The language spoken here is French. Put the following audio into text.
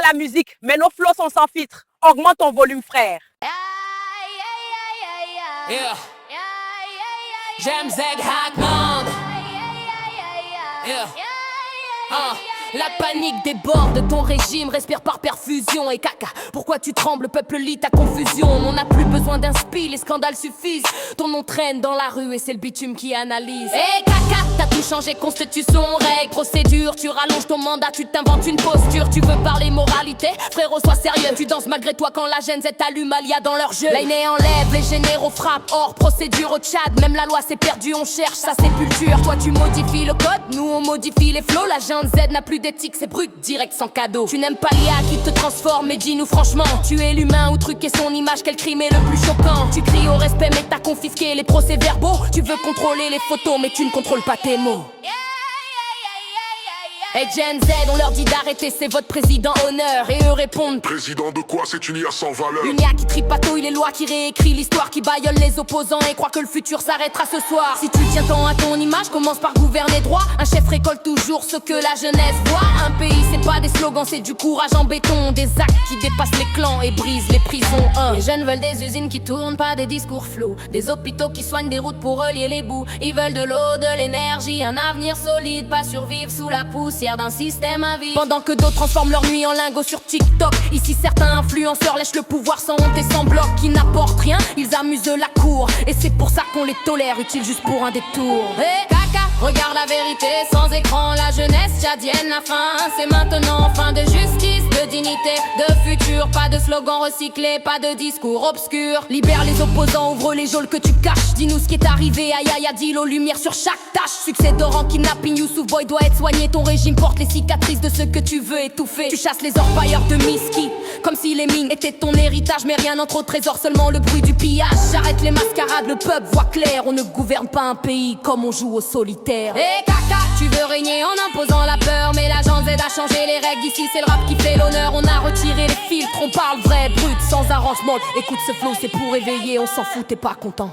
la musique, mais nos flots sont sans filtre. Augmente ton volume, frère. Yeah. J'aime Zeg Hackman. Yeah. La panique déborde, ton régime respire par perfusion. Et caca, pourquoi tu trembles, peuple lit ta confusion. On n'a plus besoin d'inspi, les scandales suffisent. Ton nom traîne dans la rue et c'est le bitume qui analyse. Et caca, t'as tout changé, constitution, règles, procédure. Tu rallonges ton mandat, tu t'inventes une posture. Tu veux parler moralité, frérot sois sérieux. Tu danses malgré toi quand la Gen Z allume Alia dans leur jeu. L'aîné enlève, les généraux frappent, hors procédure au Tchad. Même la loi s'est perdue, on cherche sa sépulture. Toi tu modifies le code, nous on modifie les flots. La Gen Z n'a plus d'éthique, c'est brut, direct sans cadeau. Tu n'aimes pas l'IA qui te transforme, mais dis-nous franchement, tu es l'humain ou truquer son image, quel crime est le plus choquant? Tu cries au respect mais t'as confisqué les procès-verbaux. Tu veux contrôler les photos mais tu ne contrôles pas tes mots. Et Gen Z, on leur dit d'arrêter, c'est votre président honneur. Et eux répondent: président de quoi? C'est une IA sans valeur. Une IA qui tripatouille les lois, qui réécrit l'histoire, qui bailleule les opposants et croit que le futur s'arrêtera ce soir. Si tu tiens tant à ton image, commence par gouverner droit. Un chef récolte toujours ce que la jeunesse voit. Un pays, c'est pas des slogans, c'est du courage en béton. Des actes qui dépassent les clans et brisent les prisons. Les jeunes veulent des usines qui tournent, pas des discours flous. Des hôpitaux qui soignent des routes pour relier les bouts. Ils veulent de l'eau, de l'énergie, un avenir solide, pas survivre sous la poussière d'un système à vie. Pendant que d'autres transforment leur nuit en lingots sur TikTok. Ici certains influenceurs lèchent le pouvoir sans honte et sans bloc. Qui n'apportent rien, ils amusent la cour. Et c'est pour ça qu'on les tolère, utiles juste pour un détour. Hey, caca, regarde la vérité sans écran. La jeunesse tchadienne, la fin, c'est maintenant. Fin de justice, de dignité, de futur. Pas de slogan recyclé, pas de discours obscur. Libère les opposants, ouvre les geôles que tu caches. Dis-nous ce qui est arrivé, aïe aïe Adil, aux lumières sur chaque tâche. Succès d'Oran, kidnapping, Youssouf Boy doit être soigné. Ton régime porte les cicatrices de ceux que tu veux étouffer. Tu chasses les orpailleurs de Miski, comme si les mines étaient ton héritage. Mais rien entre au trésor, seulement le bruit du pillage. J'arrête les mascarades, le peuple voit clair. On ne gouverne pas un pays comme on joue au solitaire. Et caca, tu veux régner en imposant la peur. Mais la Gen Z a changé les règles, ici c'est le rap qui fait l'honneur. On a retiré les filtres, on parle vrai, brut, sans arrangement. Écoute ce flow, c'est pour éveiller, on s'en fout, t'es pas content.